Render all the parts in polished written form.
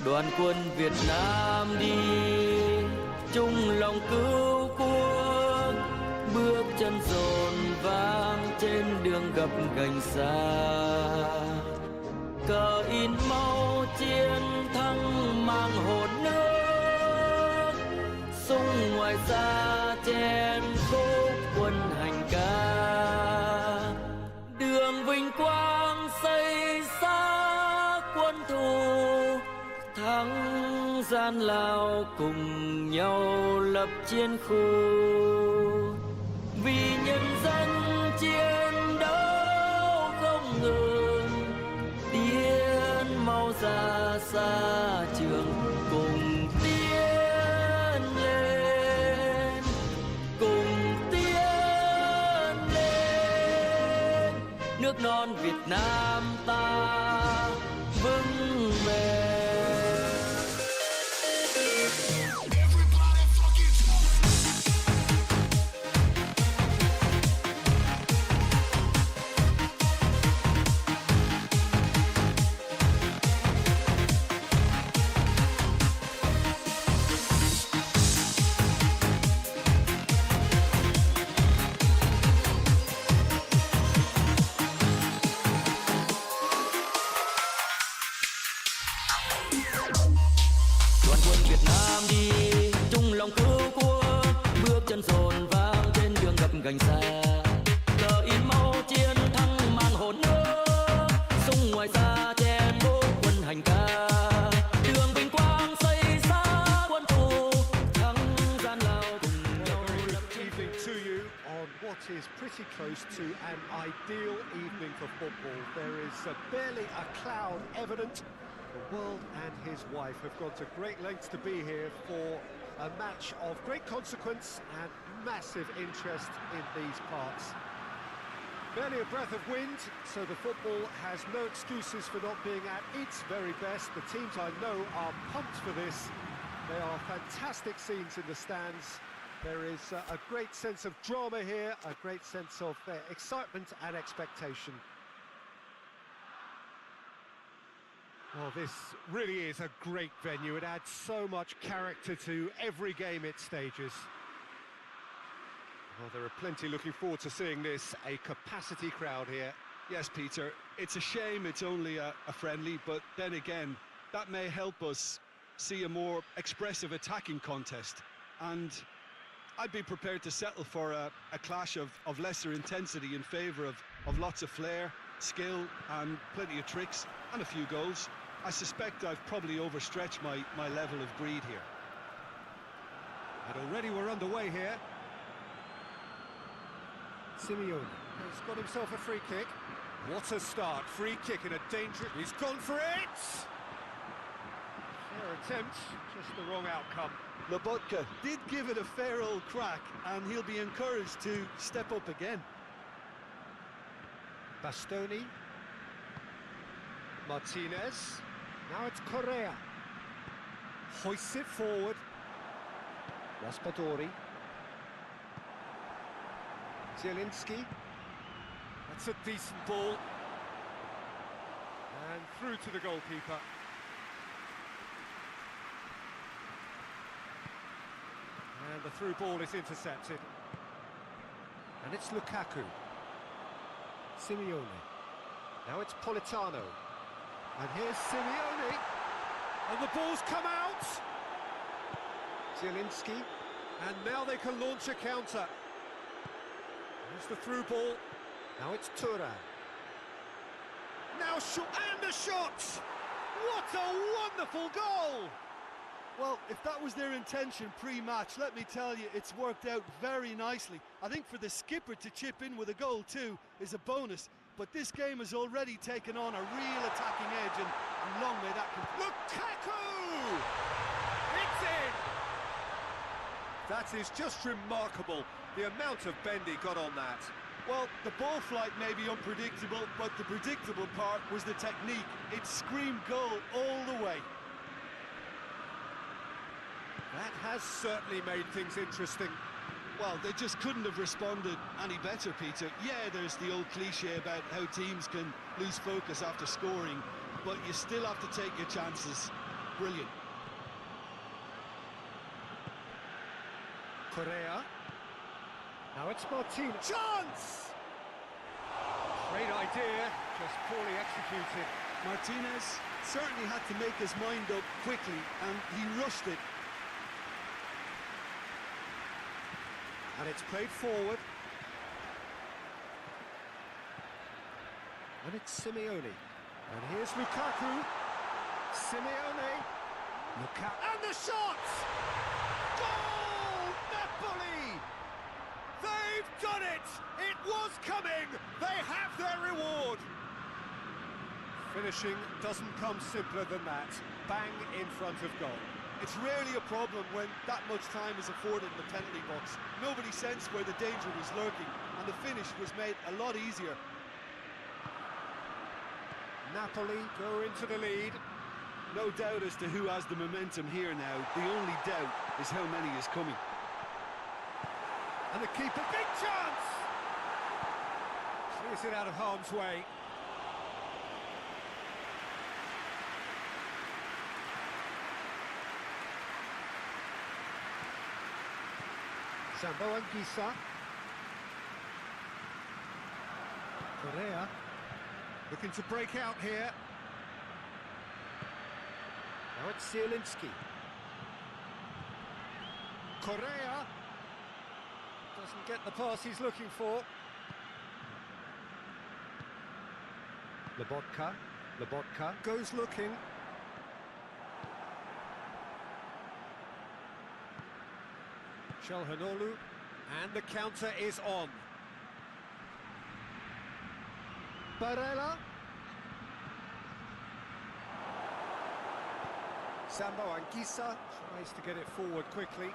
Đoàn quân Việt Nam đi chung lòng cứu quốc, bước chân dồn vang trên đường gập ghềnh xa. Cờ in máu chiến thắng mang hồn nước, súng ngoài xa chen khúc quân hành ca. Đường vinh quang xây xa quân thù, thắng gian lao cùng nhau lập chiến khu. Vì nhân dân chiến đấu không ngừng, tiến mau ra xa trường cùng tiến lên, cùng tiến lên. Nước non Việt Nam ta vững bền. Việt Nam đi chung lòng cứu quốc, bước chân dồn vang trên đường gập ghềnh xa. Cờ in máu chiến thắng mang hồn nước, súng ngoài xa chen khúc quân hành ca. Đường vinh quang xây xa quân thù, thắng gian lao cùng nhau lập chiến. Evening to you on what is pretty close to an ideal evening for football. There is barely a cloud evident. The world and his wife have gone to great lengths to be here for a match of great consequence and massive interest in these parts. Barely a breath of wind, so the football has no excuses for not being at its very best. The teams I know are pumped for this. They are fantastic scenes in the stands. There is a great sense of drama here, a great sense of excitement and expectation. Well, this really is a great venue. It adds so much character to every game it stages. Well, there are plenty looking forward to seeing this, a capacity crowd here. Yes, Peter, it's a shame it's only a friendly, but then again, that may help us see a more expressive attacking contest. And I'd be prepared to settle for a clash of lesser intensity in favour of lots of flair, skill and plenty of tricks and a few goals. I suspect I've probably overstretched my level of greed here. And already we're underway here. Simeone has got himself a free kick. What a start, free kick in a dangerous... He's gone for it! Fair attempt, just the wrong outcome. Lobotka did give it a fair old crack and he'll be encouraged to step up again. Bastoni. Martinez. Now it's Correa. Hoists it forward. Raspadori. Zielinski. That's a decent ball. And through to the goalkeeper. And the through ball is intercepted. And it's Lukaku. Simeone. Now it's Politano. And here's Simeone. And the ball's come out. Zielinski. And now they can launch a counter. Here's the through ball. Now it's Thuram. Now and the shot! What a wonderful goal! Well, if that was their intention pre-match, let me tell you, it's worked out very nicely. I think for the skipper to chip in with a goal too is a bonus, but this game has already taken on a real attacking edge, and long may that continue. Lukaku! It's in! That is just remarkable, the amount of bend he got on that. Well, the ball flight may be unpredictable, but the predictable part was the technique. It screamed goal all the way. That has certainly made things interesting. Well, they just couldn't have responded any better, Peter. Yeah, there's the old cliche about how teams can lose focus after scoring, but you still have to take your chances. brilliant. Correa. Now it's Martinez. Chance! Great idea, just poorly executed. Martinez certainly had to make his mind up quickly, and he rushed it. And it's played forward. And it's Simeone. And here's Lukaku. Simeone. Lukaku. And the shot! Goal! Napoli! They've done it! It was coming! They have their reward! Finishing doesn't come simpler than that. Bang in front of goal. It's rarely a problem when that much time is afforded in the penalty box. Nobody sensed where the danger was lurking, and the finish was made a lot easier. Napoli go into the lead. No doubt as to who has the momentum here now. The only doubt is how many is coming. And the keeper, big chance! Clears it out of harm's way. Sambo Anguissa. Correa. Looking to break out here. Now it's Zielinski. Correa. Doesn't get the pass he's looking for. Lobotka goes looking. Çalhanoğlu, and the counter is on. Barella. Sambo Anguissa tries to get it forward quickly.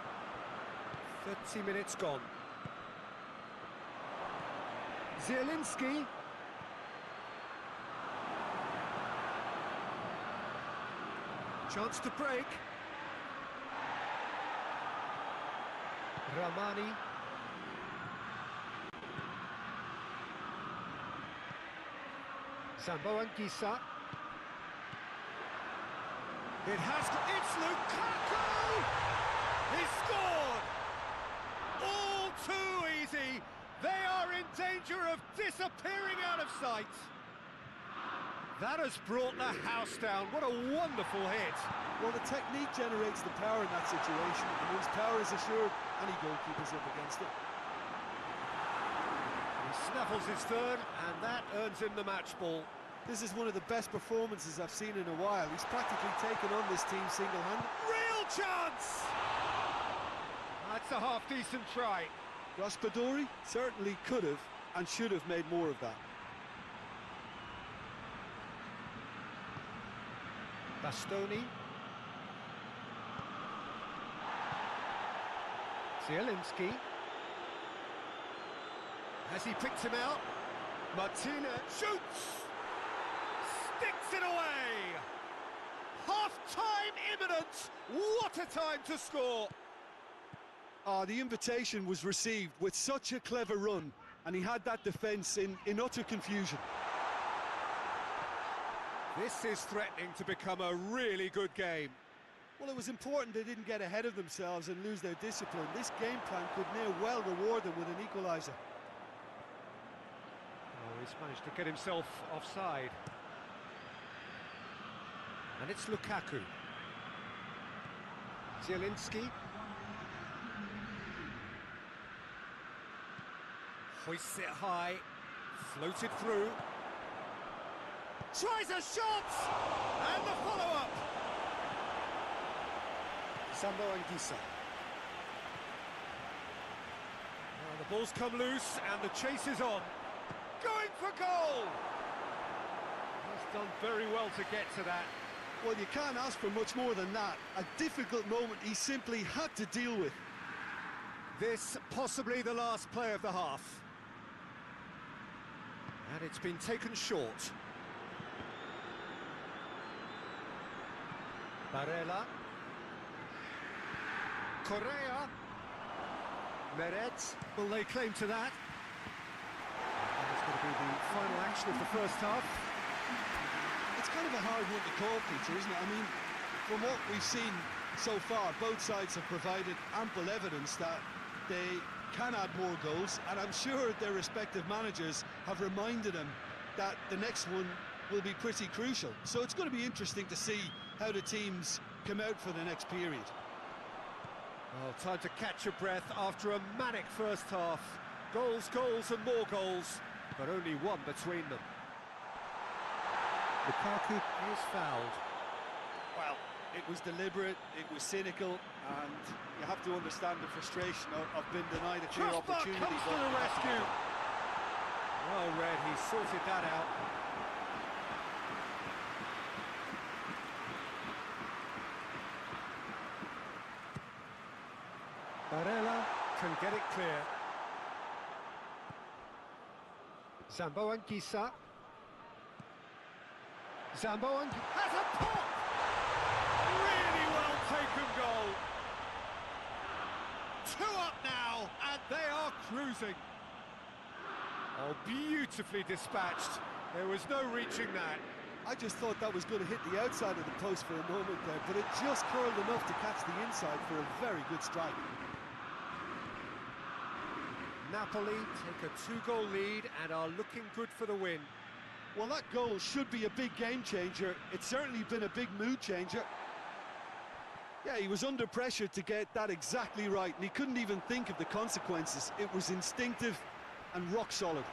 30 minutes gone. Zielinski. Chance to break. Ramani. Sambo Anguissa. It has to... It's Lukaku! He scored! All too easy! They are in danger of disappearing out of sight! That has brought the house down. What a wonderful hit! Well, the technique generates the power in that situation, and once power is assured, any goalkeeper's up against it. He snaffles his third, and that earns him the match ball. This is one of the best performances I've seen in a while. He's practically taken on this team single-handed. Real chance! That's a half-decent try. Raspadori certainly could have and should have made more of that. Bastoni. Zielinski. Has he picked him out? Martinez shoots! Sticks it away! Half-time imminent! What a time to score! The invitation was received with such a clever run, and he had that defence in utter confusion. This is threatening to become a really good game. Well, it was important they didn't get ahead of themselves and lose their discipline. This game plan could now well reward them with an equaliser. Oh, he's managed to get himself offside. And it's Lukaku. Zielinski. Hoists it high. Floated through. Tries a shot! And the follow-up! Sambo Anguissa. Now the ball's come loose and the chase is on. Going for goal! He's done very well to get to that. Well, you can't ask for much more than that. A difficult moment he simply had to deal with. This possibly the last play of the half. And it's been taken short. Barella. Correa. Meret will lay claim to that. And it's going to be the final action of the first half. It's kind of a hard one to call, Peter, isn't it? I mean, from what we've seen so far, both sides have provided ample evidence that they can add more goals, and I'm sure their respective managers have reminded them that the next one will be pretty crucial. So it's going to be interesting to see how the teams come out for the next period. Well, time to catch your breath after a manic first half. Goals, goals and more goals, but only one between them. Lukaku is fouled. Well, it was deliberate, it was cynical, and you have to understand the frustration of being denied a clear Crossbar opportunity. comes to the rescue. Well read, he sorted that out. Barella can get it clear. Zambo Anguissa. Zambo Anguissa has a pop! Really well taken goal. 2 up now, and they are cruising. Oh, beautifully dispatched. There was no reaching that. I just thought that was going to hit the outside of the post for a moment there, but it just curled enough to catch the inside for a very good strike. Napoli take a 2-goal lead and are looking good for the win. Well, that goal should be a big game changer. It's certainly been a big mood changer. Yeah, he was under pressure to get that exactly right, and he couldn't even think of the consequences. It was instinctive and rock solid.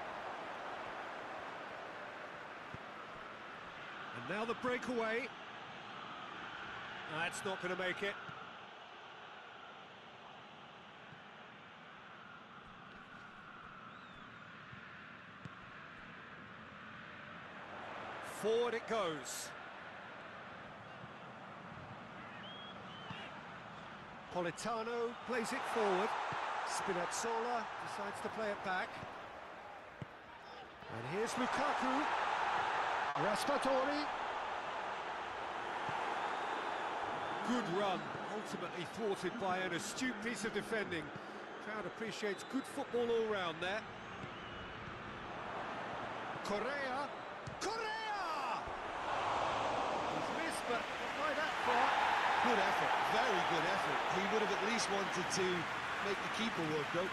And now the breakaway. That's not going to make it. Forward it goes. Politano plays it forward. Spinazzola decides to play it back. And here's Lukaku. Raspadori. Good run, ultimately thwarted by an astute piece of defending. Crowd appreciates good football all round there. Correa. Correa! He's missed, but not by that far. Good effort, very good effort. He would have at least wanted to make the keeper work, though.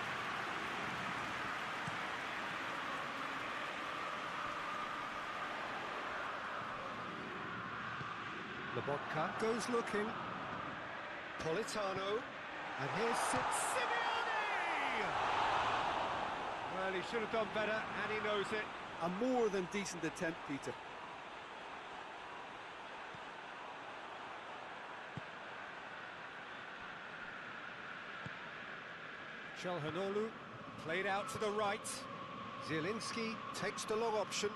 Lobotka goes looking. Politano. And here's Simeone! Well, he should have done better, and he knows it. A more than decent attempt, Peter. Çalhanoğlu played out to the right. Zielinski takes the long option.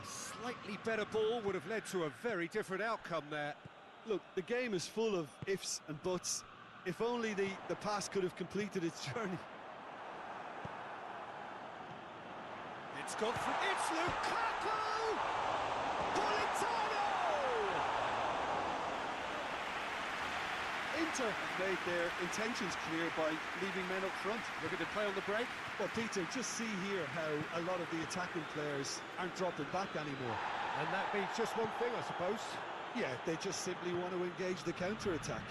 A slightly better ball would have led to a very different outcome there. Look, the game is full of ifs and buts. If only the pass could have completed its journey. It's gone through. It's Lukaku! Politano! Inter have made their intentions clear by leaving men up front. Looking to play on the break. Well, Peter, just see here how a lot of the attacking players aren't dropping back anymore. And that means just one thing, I suppose. Yeah, they just simply want to engage the counter-attack.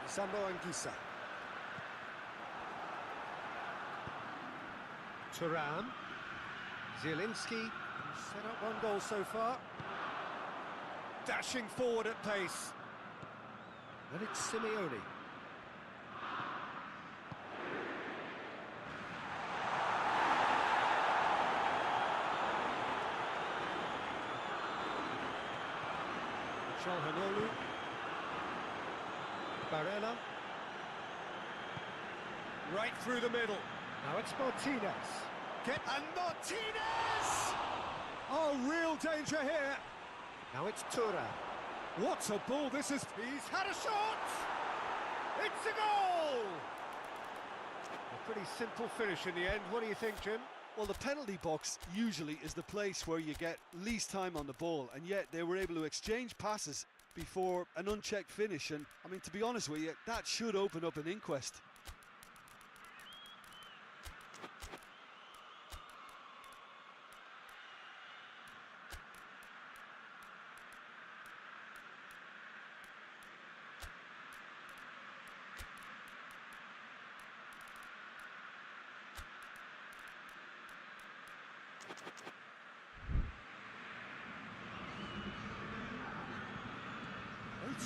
Zambo Anguissa. Thuram. Zielinski set up 1 goal so far. Dashing forward at pace. And it's Simeone. Çalhanoğlu. Barella. Right through the middle. Now it's Martinez. And Martinez! Oh, real danger here. Now it's Thuram. What a ball this is. He's had a shot! It's a goal! A pretty simple finish in the end. What do you think, Jim? Well, the penalty box usually is the place where you get least time on the ball, and yet they were able to exchange passes before an unchecked finish, and I mean, to be honest with you, that should open up an inquest.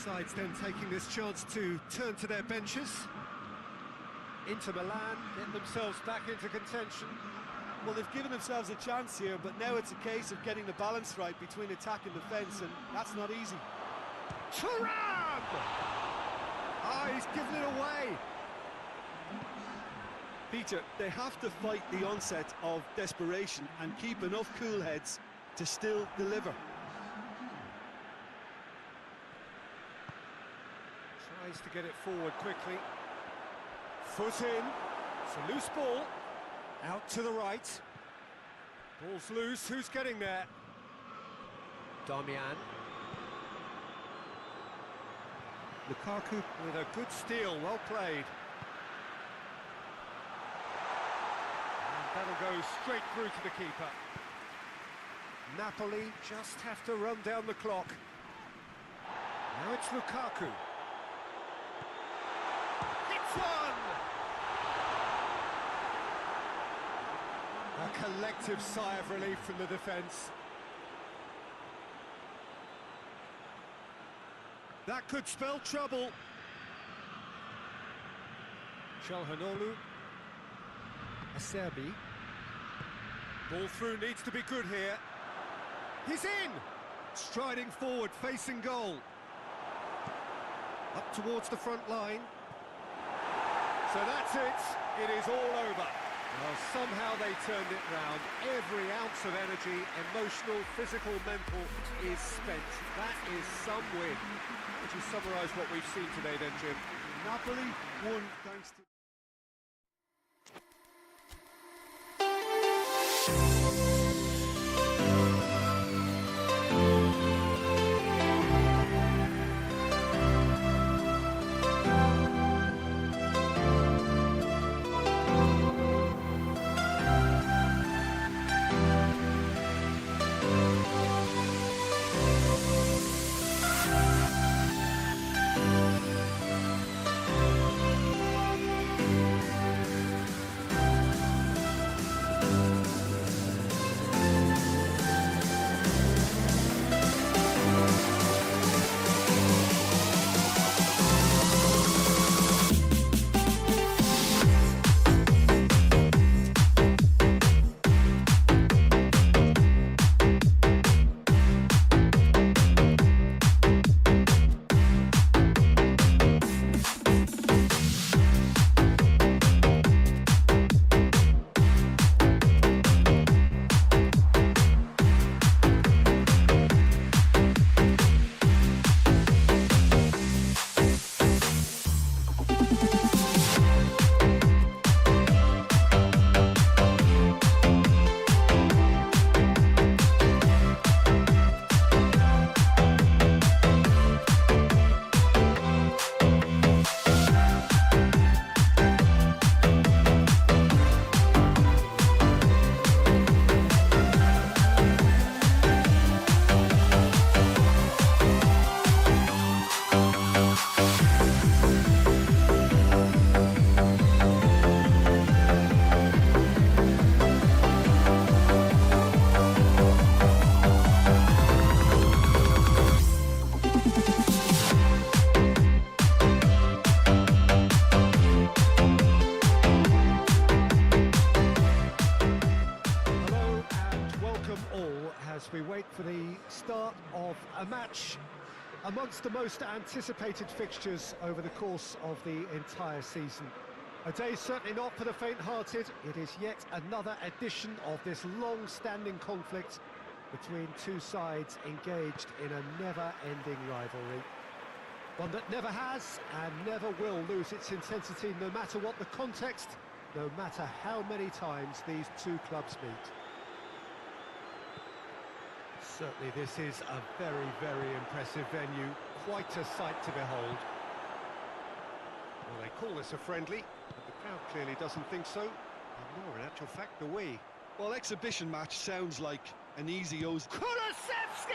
sides then taking this chance to turn to their benches. Inter Milan get themselves back into contention. Well, they've given themselves a chance here, but now it's a case of getting the balance right between attack and defence, and that's not easy. Thuram! Ah, he's given it away. Peter, they have to fight the onset of desperation and keep enough cool heads to still deliver. Tries to get it forward quickly. Foot in. It's a loose ball. Out to the right. Ball's loose. Who's getting there? Damian. Lukaku with a good steal. Well played. And that'll go straight through to the keeper. Napoli just have to run down the clock. Now it's Lukaku. Hits one! A collective sigh of relief from the defence. That could spell trouble. Çalhanoğlu. Acerbi. Ball through needs to be good here. He's in! Striding forward, facing goal. Up towards the front line. So that's it. It is all over. Well, somehow they turned it round. Every ounce of energy, emotional, physical, mental, is spent. That is some win. Would you summarise what we've seen today then, Jim? Napoli won thanks to... We wait for the start of a match amongst the most anticipated fixtures over the course of the entire season. A day certainly not for the faint-hearted. It is yet another edition of this long-standing conflict between two sides engaged in a never-ending rivalry. One that never has and never will lose its intensity, no matter what the context, no matter how many times these two clubs meet. Certainly this is a very, very impressive venue, quite a sight to behold. Well, they call this a friendly, but the crowd clearly doesn't think so, and nor in actual fact do we. Well, exhibition match sounds like an easy O's. Kulusevski!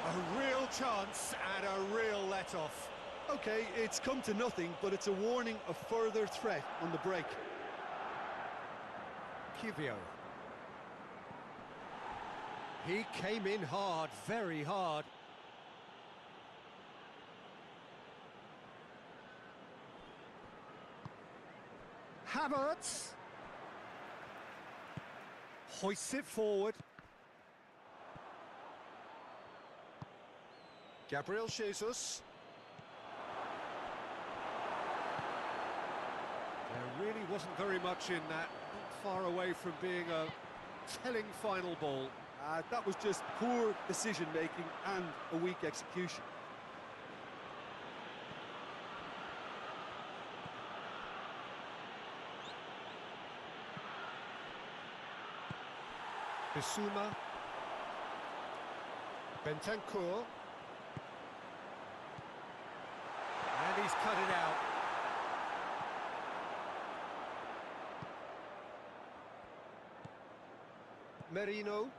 A real chance and a real let-off. Okay, it's come to nothing, but it's a warning of further threat on the break. Kivio. He came in hard, very hard. Havertz hoists it forward. Gabriel Jesus. There really wasn't very much in that, not far away from being a telling final ball. That was just poor decision-making and a weak execution. Bissouma. Bentancur. And he's cut it out. Merino.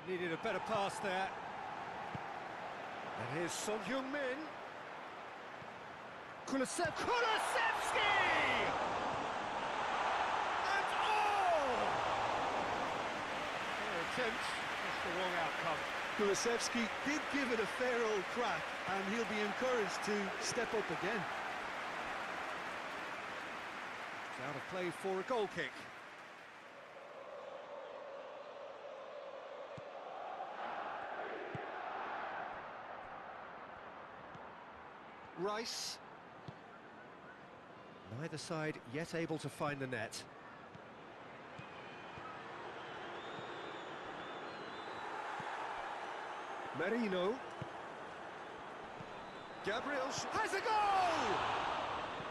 Needed a better pass there. And here's Son Heung-min. Kulusevski! And attempt, just the wrong outcome. Kulusevski did give it a fair old crack, and he'll be encouraged to step up again. It's out of play for a goal kick. Rice. Neither side yet able to find the net. Merino. Gabriel has a goal!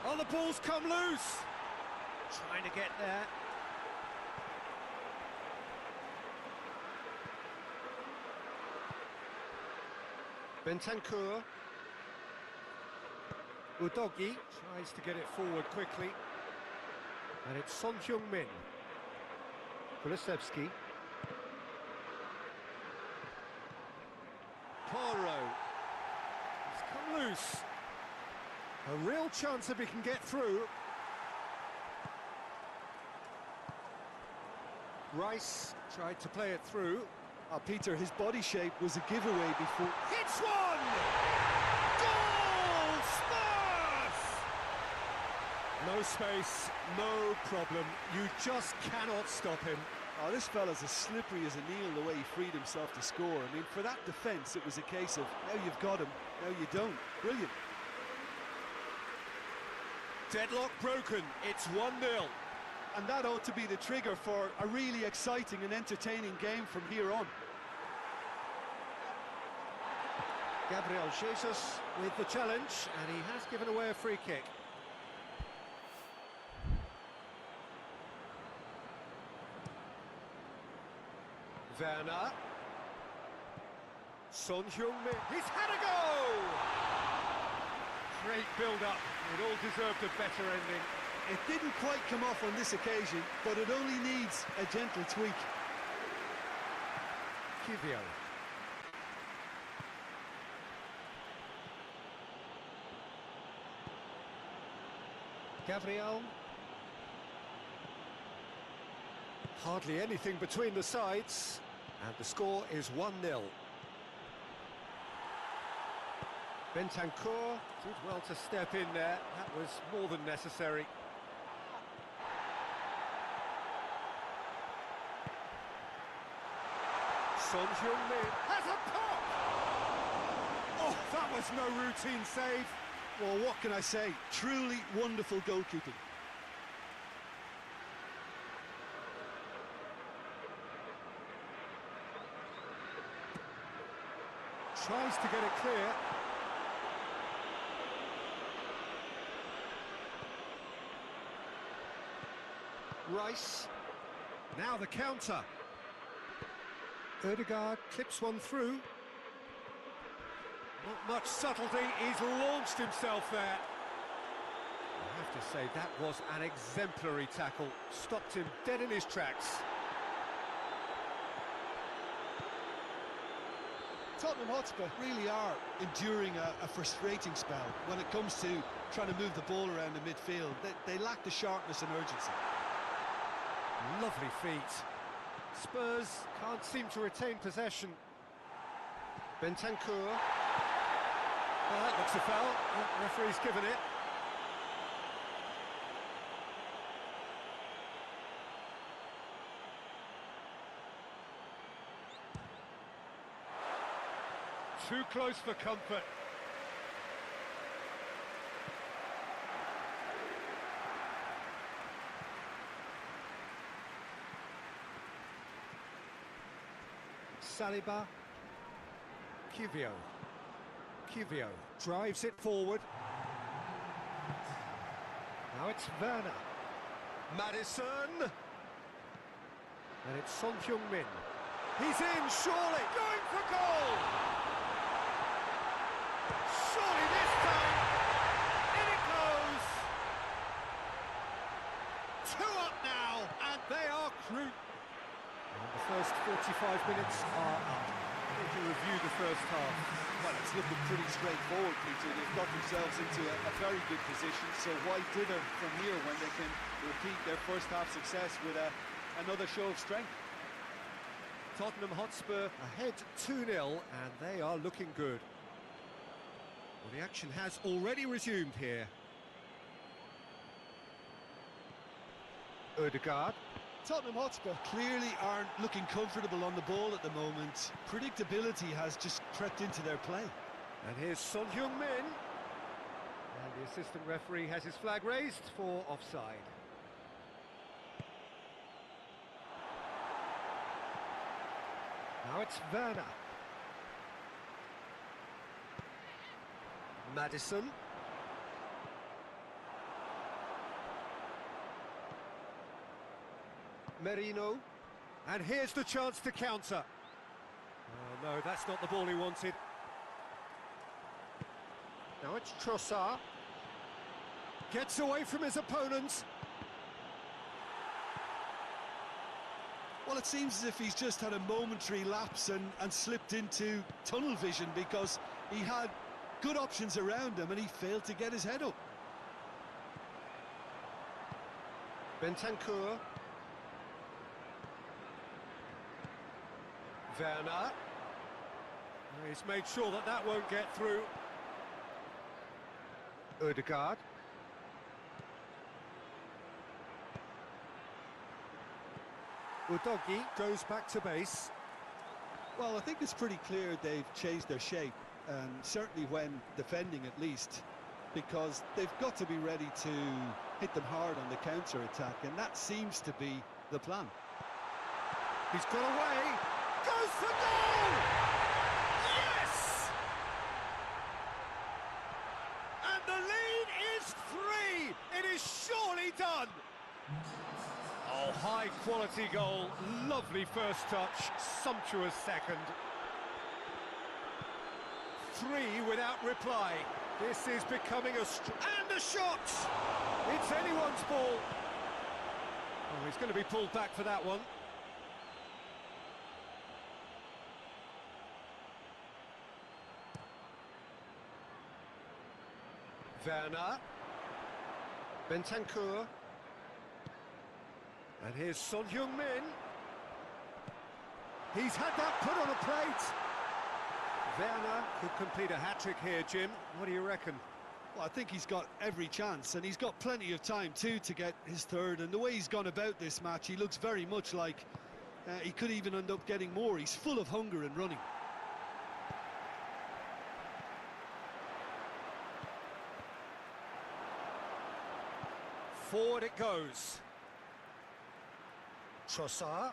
Oh, the ball's come loose. Trying to get there. Bentancur. Udogi tries to get it forward quickly. And it's Son Heung-min. Kulusevski. Poro. It's come loose. A real chance if he can get through. Rice tried to play it through. Peter, his body shape was a giveaway before. Hits one! Goal! Spurs! No space, no problem. You just cannot stop him. Oh, this fella's as slippery as a needle the way he freed himself to score. I mean, for that defence, it was a case of, now you've got him, now you don't. Brilliant. Deadlock broken, it's 1-0. And that ought to be the trigger for a really exciting and entertaining game from here on. Gabriel Jesus with the challenge, and he has given away a free kick. Werner. Son Heung-min. He's had a go! Great build-up. It all deserved a better ending. It didn't quite come off on this occasion, but it only needs a gentle tweak. Kivio. Gabriel. Hardly anything between the sides, and the score is 1-0. Bentancur did well to step in there. That was more than necessary. Son Heung-min has a pop! Oh, that was no routine save. Well, what can I say? Truly wonderful goalkeeping. Tries to get it clear. Rice. Now the counter. Ødegaard clips one through. Not much subtlety, he's launched himself there. I have to say, that was an exemplary tackle. Stopped him dead in his tracks. Tottenham Hotspur really are enduring a frustrating spell when it comes to trying to move the ball around the midfield. They lack the sharpness and urgency. Lovely feet. Spurs can't seem to retain possession. Bentancur. Well, that looks a foul. The referee's given it. too close for comfort. Saliba. Kivio drives it forward. Now it's Werner. Madison. And it's Son Heung-min. He's in, surely, going for goal! Surely this time, in it goes! 2 up now, and they are crude. And the first 45 minutes are up. If you review the first half. Well, it's looking pretty straightforward, Peter. They've got themselves into a very good position, so why dither from here when they can repeat their first half success with another show of strength? Tottenham Hotspur ahead 2-0, and they are looking good. Well, the action has already resumed here. Ødegaard. Tottenham Hotspur clearly aren't looking comfortable on the ball at the moment. Predictability has just crept into their play. And here's Son Heung-min. And the assistant referee has his flag raised for offside. Now it's Werner. Madison. Merino. And here's the chance to counter. Oh no, that's not the ball he wanted. Now it's Trossard. Gets away from his opponents. Well, it seems as if he's just had a momentary lapse and slipped into tunnel vision, because he had good options around him and he failed to get his head up. Bentancur. Werner. He's made sure that that won't get through. Ødegaard. Udogi goes back to base. Well, I think it's pretty clear they've changed their shape, and certainly when defending at least, because they've got to be ready to hit them hard on the counter-attack, and that seems to be the plan. He's got away, goes for goal! Yes! And the lead is 3! It is surely done! Oh, high-quality goal, lovely first touch, sumptuous second. 3 without reply. This is becoming and a shot! It's anyone's ball. Oh, he's going to be pulled back for that one. Werner. Bentancur. And here's Son Heung-min. He's had that put on a plate. Werner could complete a hat-trick here, Jim. What do you reckon? Well, I think he's got every chance, and he's got plenty of time too to get his third. And the way he's gone about this match, he looks very much like he could even end up getting more. He's full of hunger and running. Forward it goes. Trossard.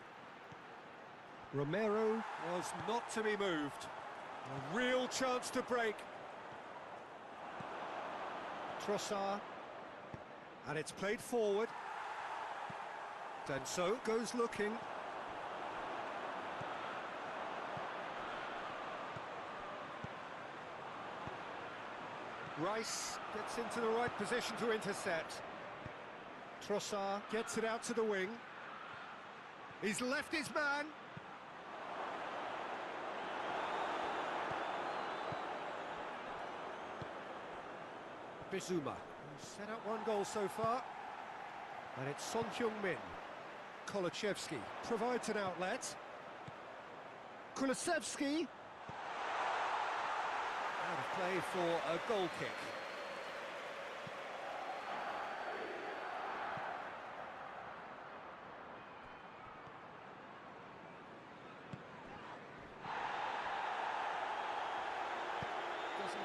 Romero was not to be moved. A real chance to break. Trossard. And it's played forward. Denso goes looking. Rice gets into the right position to intercept. Trossard gets it out to the wing. He's left his man. Bizuma, who's set up 1 goal so far. And it's Son Heung-min. Kolachevsky provides an outlet. Kulusevski. Out of play for a goal kick.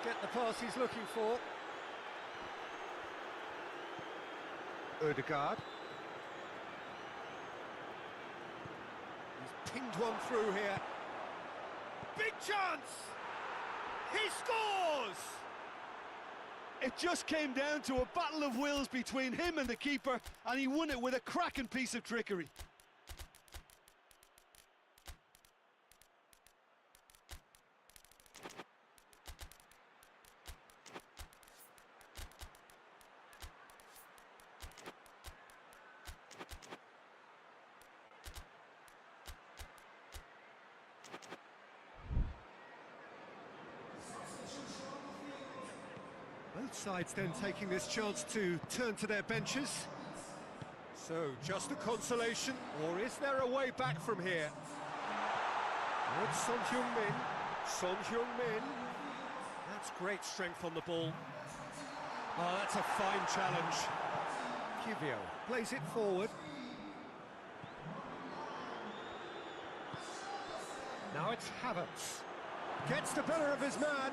get the pass he's looking for. Ødegaard. He's pinged one through here. Big chance! He scores! It just came down to a battle of wills between him and the keeper, and he won it with a cracking piece of trickery. Both sides then taking this chance to turn to their benches. So, just a consolation, or is there a way back from here? Oh, it's Son Heung-min. Son Heung-min. That's great strength on the ball. Oh, that's a fine challenge. Kivio plays it forward. Now it's Havertz. Gets the better of his man.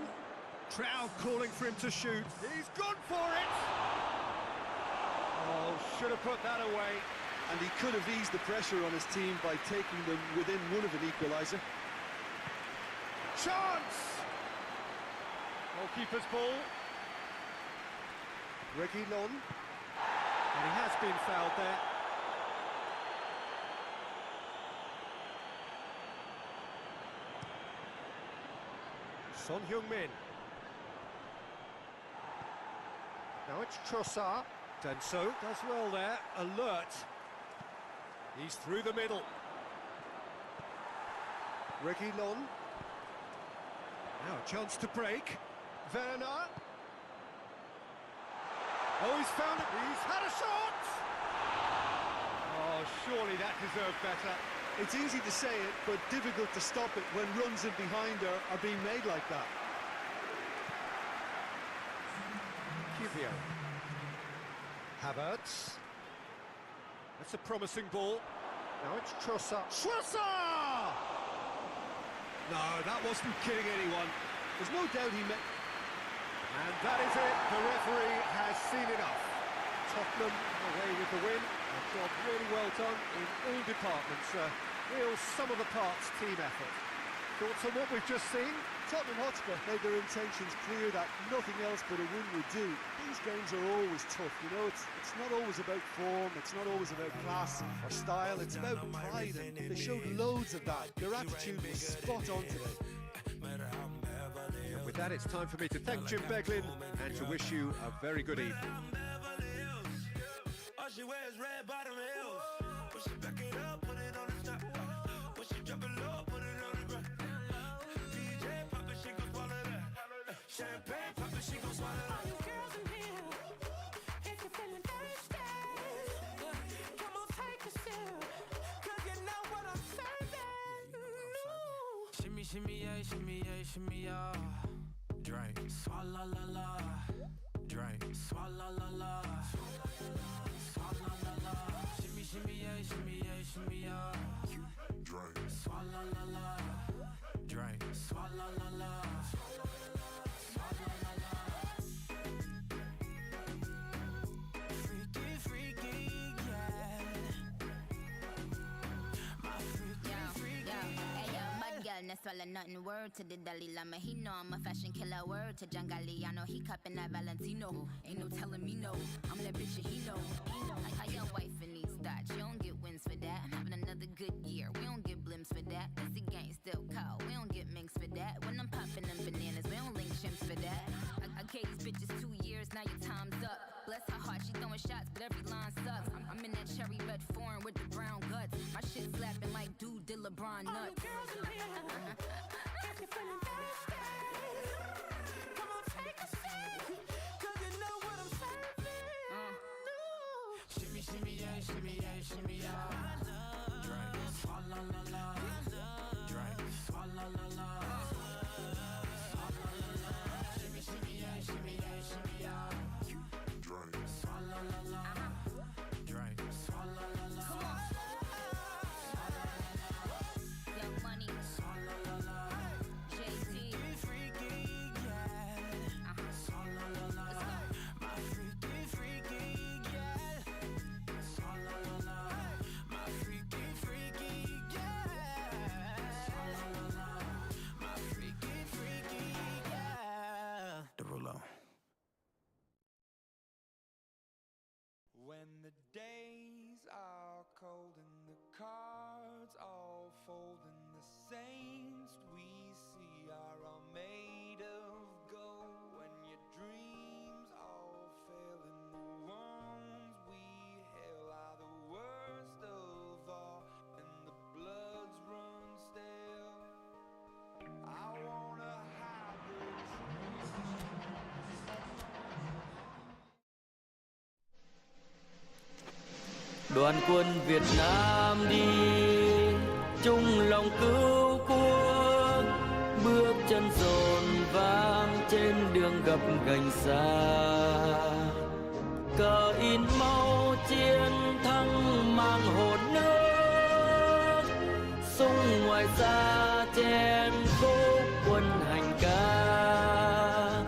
Crowd calling for him to shoot. He's gone for it! Oh, should have put that away. And he could have eased the pressure on his team by taking them within one of an equaliser. Chance! Goalkeeper's ball. Reguilon. And he has been fouled there. Son Heung-min. Now it's Trossard. Denso does well there, alert. He's through the middle. Reguilon. Now a chance to break. Werner. Oh, he's found it. He's had a shot! Oh, surely that deserved better. It's easy to say it, but difficult to stop it when runs in behind are being made like that. Kivio. Havertz. That's a promising ball. Now it's Trossard. Trossard! No, that wasn't kidding anyone. There's no doubt he meant... And that is it. The referee has seen enough. Tottenham away with the win. A job really well done in all departments. Real sum-of-the-parts team effort. Thoughts on what we've just seen? Tottenham Hotspur made their intentions clear that nothing else but a win would do. These games are always tough, you know, it's not always about form, it's not always about class or style, it's about pride, and they showed loads of that. Their attitude was spot on today. And with that, it's time for me to thank Jim Beglin and to wish you a very good evening. Champagne poppin', she gon' swallow that. All you girls in here, if you're feeling thirsty, come on, take a sip, 'cause you know what I'm serving. No. Shimmy, shimmy, yeah, shimmy, yeah, shimmy, yeah. Drink, swalla la la. Drink, swalla la la. Swalla la la. Shimmy, shimmy, yeah, shimmy, yeah, shimmy, yeah. Drink, swalla la la. Drink, swalla la la. No swallow nothing, word to the Dalai Lama. He know I'm a fashion killer, word to John Galliano. He cupping that Valentino, ain't no telling me no. I'm that bitch and he know. How your wife needs thoughts, you don't get wins for that. I'm having another good year, we don't get blimps for that. That's the gang still cold, we don't get minks for that. When I'm popping them bananas, we don't link chimps for that. I gave these bitches 2 years, now your time's up. Bless her heart, she throwing shots, but every line sucks. I'm in that cherry red foreign with the brown guts. My shit slapping like dude did LeBron nuts. All you girls in here, if you're feeling thirsty, come on, take a sip, 'cause you know what I'm serving. No. Shimmy, shimmy, yeah, shimmy, yeah, shimmy, yeah. Drink, swalla la la. Drink, swalla la la. Swalla la la. Shimmy, shimmy, yeah, shimmy, yeah, shimmy, yeah. Drink, swalla la la. Drink, swalla la la. Young Money, Jay-Z. days are cold and the cards all fold, and the saints we see are all made of gold. When your dreams all fail and the wounds we hail are the worst of all, and the bloods run stale, I wanna hide the truth. Đoàn quân Việt Nam đi chung lòng cứu quốc, bước chân dồn vang trên đường gập ghềnh xa. Cờ in máu chiến thắng mang hồn nước, súng ngoài xa chen khúc quân hành ca.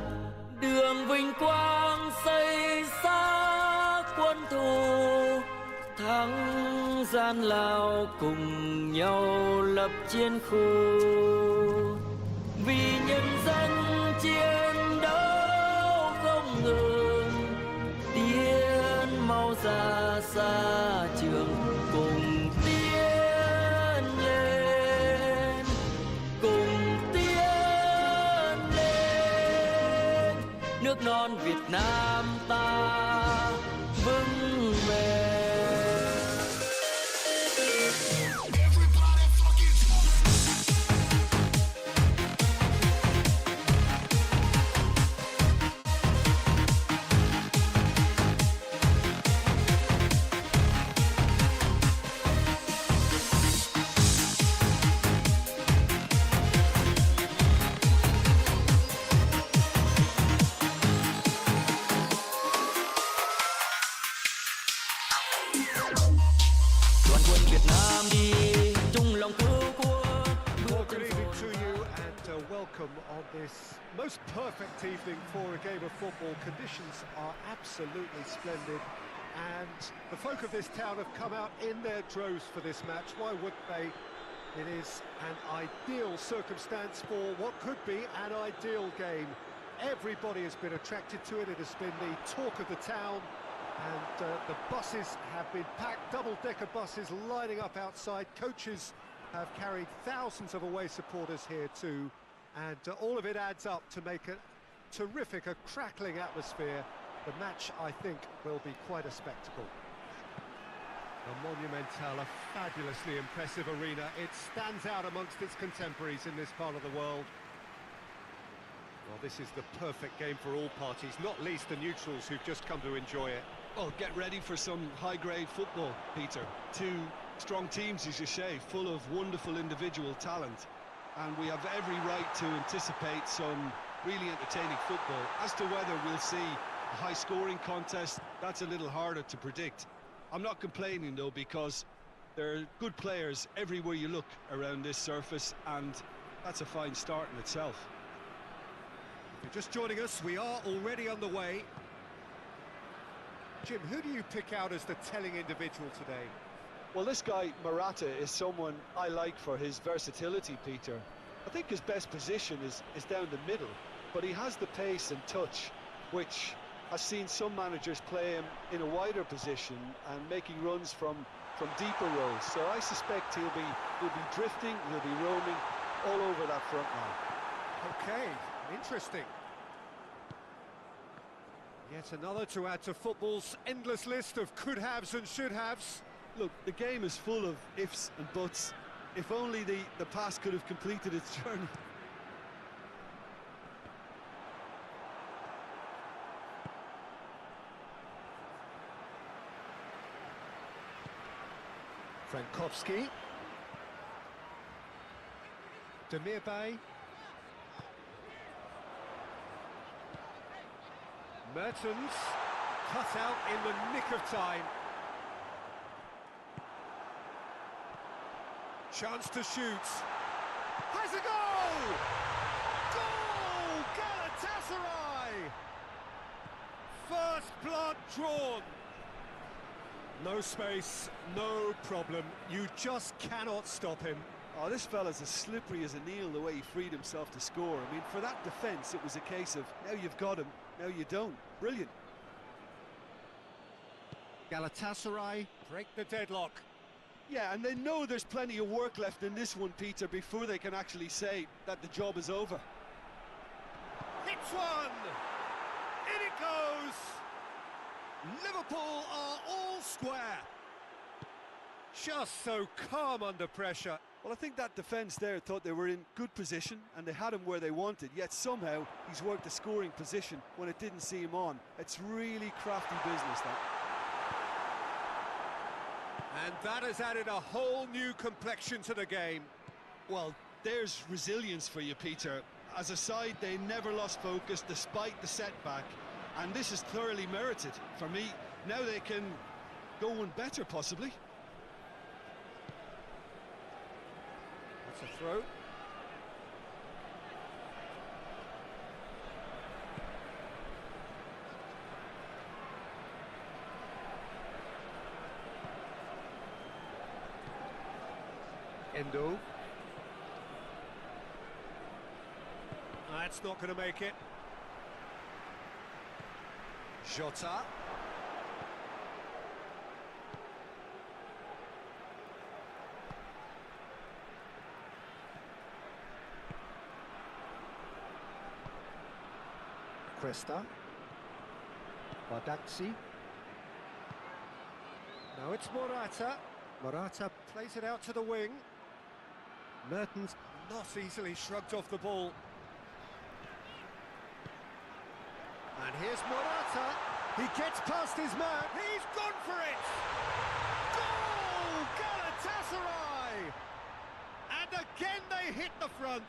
Đường vinh quang xây xác quân thù, thắng gian lao cùng nhau lập chiến khu. Vì nhân dân chiến đấu không ngừng, tiến mau ra xa trường cùng tiến lên, cùng tiến lên. Nước non Việt Nam ta vững bền. Welcome on this most perfect evening for a game of football. Conditions are absolutely splendid, and the folk of this town have come out in their droves for this match. Why wouldn't they? It is an ideal circumstance for what could be an ideal game. Everybody has been attracted to it. It has been the talk of the town, and the buses have been packed, double-decker buses lining up outside. Coaches have carried thousands of away supporters here too. And all of it adds up to make a terrific, a crackling atmosphere. The match, I think, will be quite a spectacle. The Monumental, a fabulously impressive arena. It stands out amongst its contemporaries in this part of the world. Well, this is the perfect game for all parties, not least the neutrals who've just come to enjoy it. Oh, get ready for some high-grade football, Peter. Two strong teams, as you say, full of wonderful individual talent. And we have every right to anticipate some really entertaining football. As to whether we'll see a high-scoring contest, that's a little harder to predict. I'm not complaining, though, because there are good players everywhere you look around this surface, and that's a fine start in itself. If you're just joining us, we are already underway. Jim, who do you pick out as the telling individual today? Well, this guy, Morata, is someone I like for his versatility, Peter. I think his best position is down the middle, but he has the pace and touch, which has seen some managers play him in a wider position and making runs from deeper roles. So I suspect he'll be drifting, he'll be roaming all over that front line. Okay, interesting. Yet another to add to football's endless list of could-haves and should-haves. Look, the game is full of ifs and buts. If only the pass could have completed its journey. Frankowski. Demirbay. Mertens. Cut out in the nick of time. Chance to shoot. Has a goal! Goal! Galatasaray! First blood drawn. No space, no problem. You just cannot stop him. Oh, this fella's as slippery as a eel the way he freed himself to score. I mean, for that defence, it was a case of now you've got him, now you don't. Brilliant. Galatasaray break the deadlock. Yeah, and they know there's plenty of work left in this one, Peter, before they can actually say that the job is over. Hits one! In it goes! Liverpool are all square. Just so calm under pressure. Well, I think that defence there thought they were in good position and they had him where they wanted, yet somehow he's worked a scoring position when it didn't see him on. It's really crafty business, that. And that has added a whole new complexion to the game. Well, there's resilience for you, Peter. As a side, they never lost focus despite the setback, and this is thoroughly merited. For me, now they can go one better, possibly. That's a throw. Endo. That's not going to make it. Jota. Cresta. Bardakci. Now it's Morata. Morata plays it out to the wing. Mertens not easily shrugged off the ball. And here's Morata. He gets past his man. He's gone for it! Goal! Galatasaray! And again they hit the front.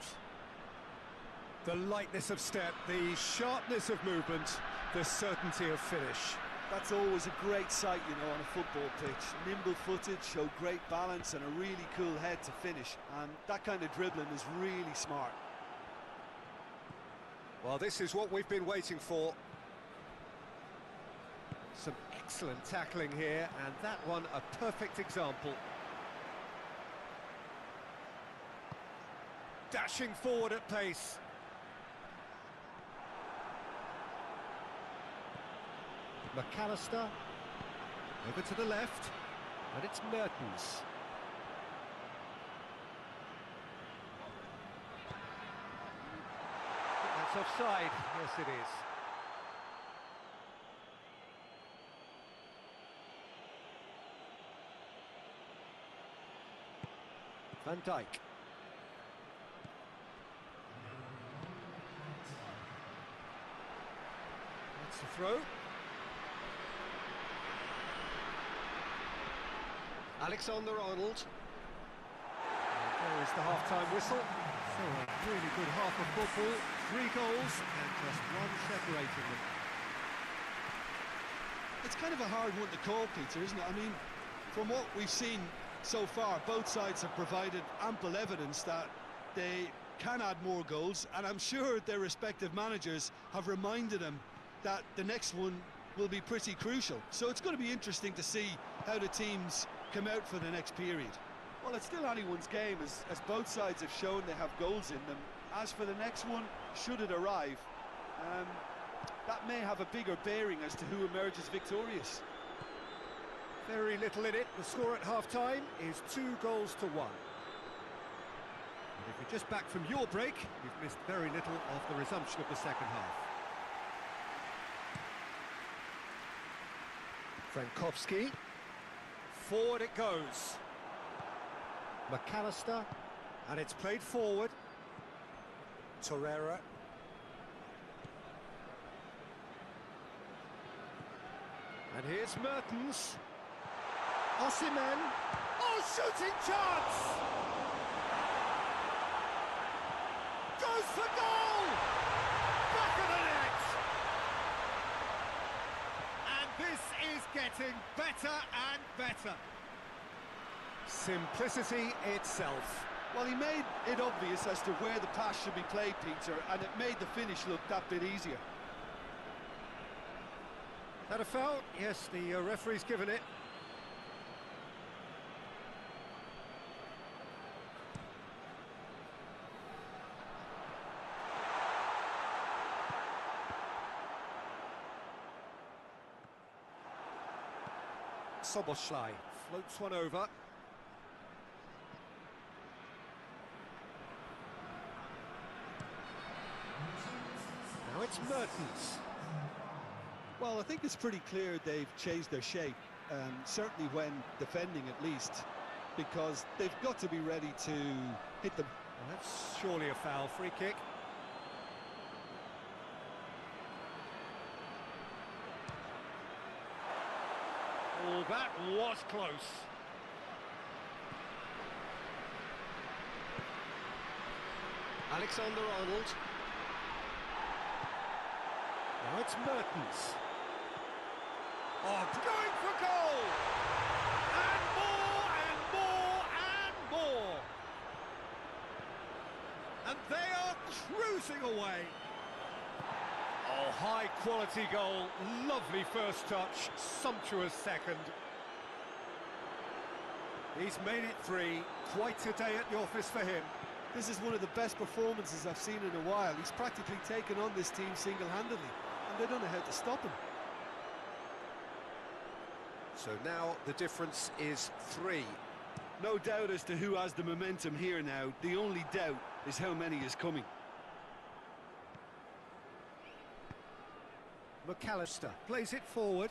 The lightness of step, the sharpness of movement, the certainty of finish. That's always a great sight, you know, on a football pitch. Nimble-footed, show great balance and a really cool head to finish. And that kind of dribbling is really smart. Well, this is what we've been waiting for. Some excellent tackling here, and that one a perfect example. Dashing forward at pace. McAllister, over to the left, and it's Mertens. That's offside, yes it is. Van Dijk. That's the throw. Alexander-Arnold. There is the half-time whistle. So a really good half of football. 3 goals and just one separating them. It's kind of a hard one to call, Peter, isn't it? I mean, from what we've seen so far, both sides have provided ample evidence that they can add more goals, and I'm sure their respective managers have reminded them that the next one will be pretty crucial. So it's going to be interesting to see how the teams come out for the next period. Well, it's still anyone's game, as both sides have shown they have goals in them. As for the next one, should it arrive, that may have a bigger bearing as to who emerges victorious. Very little in it. The score at half-time is 2 goals to 1. And if you're just back from your break, you've missed very little of the resumption of the second half. Frankowski. Forward it goes. McAllister. And it's played forward. Torreira. And here's Mertens. Osimhen. Oh, shooting chance! Goes for goal! Back of the net! And this is getting better and better. Simplicity itself. Well, he made it obvious as to where the pass should be played, Peter, and it made the finish look that bit easier. Had a foul? Yes, the referee's given it. Soboslai floats one over. Now it's Mertens. Well, I think it's pretty clear they've changed their shape, certainly when defending at least, because they've got to be ready to hit them. Well, that's surely a foul. Free kick. Oh, that was close. Alexander-Arnold. Now it's Mertens. Oh, going for goal! And more, and more, and more! And they are cruising away. Oh, high-quality goal. Lovely first touch, sumptuous second. He's made it 3. Quite a day at the office for him. This is one of the best performances I've seen in a while. He's practically taken on this team single-handedly, and they don't know how to stop him. So now the difference is 3. No doubt as to who has the momentum here now. The only doubt is how many is coming. McAllister plays it forward.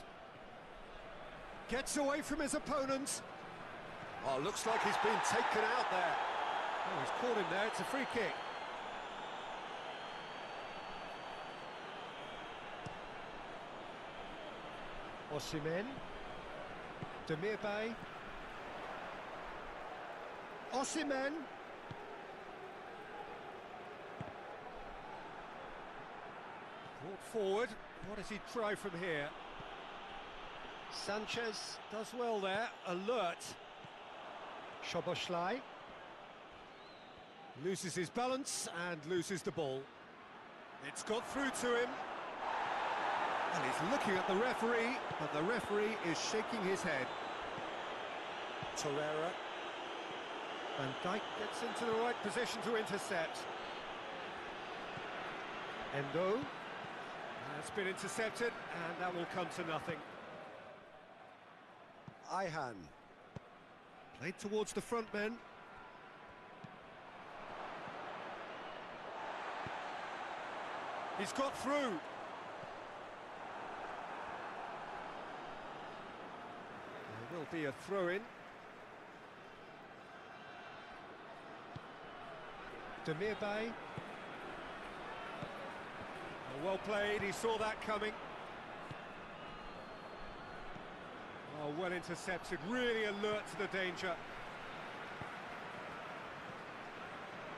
Gets away from his opponents. Oh, looks like he's been taken out there. Oh, he's caught him there. It's a free kick. Osimhen. Demirbay. Osimhen. Brought forward. What does he try from here? Sanchez does well there. Alert. Szoboszlai loses his balance and loses the ball. It's got through to him. And he's looking at the referee, but the referee is shaking his head. Torreira. Van Dijk gets into the right position to intercept. Endo. That's been intercepted, and that will come to nothing. Ayhan. Played towards the front men. He's got through. There will be a throw-in. Demirbay. Well played, he saw that coming. Oh, well intercepted, really alert to the danger.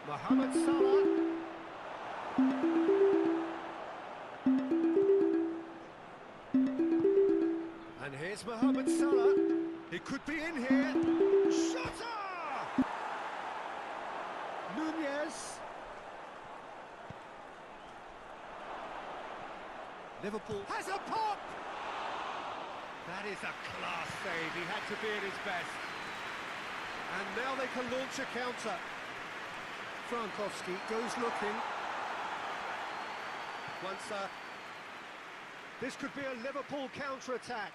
Mohamed Salah. And here's Mohamed Salah. He could be in here. Shutter! Nunez. Liverpool has a pop! That is a class save. He had to be at his best. And now they can launch a counter. Frankowski goes looking. This could be a Liverpool counter-attack.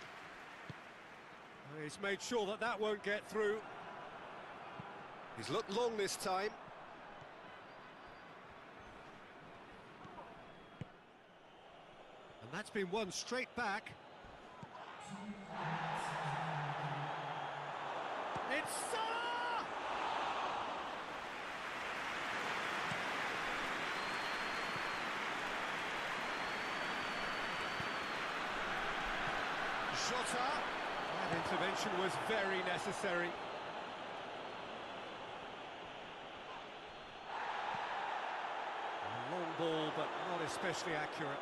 He's made sure that that won't get through. He's looked long this time. And that's been won straight back. It's Salah! Jota. That intervention was very necessary. A long ball, but not especially accurate.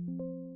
you.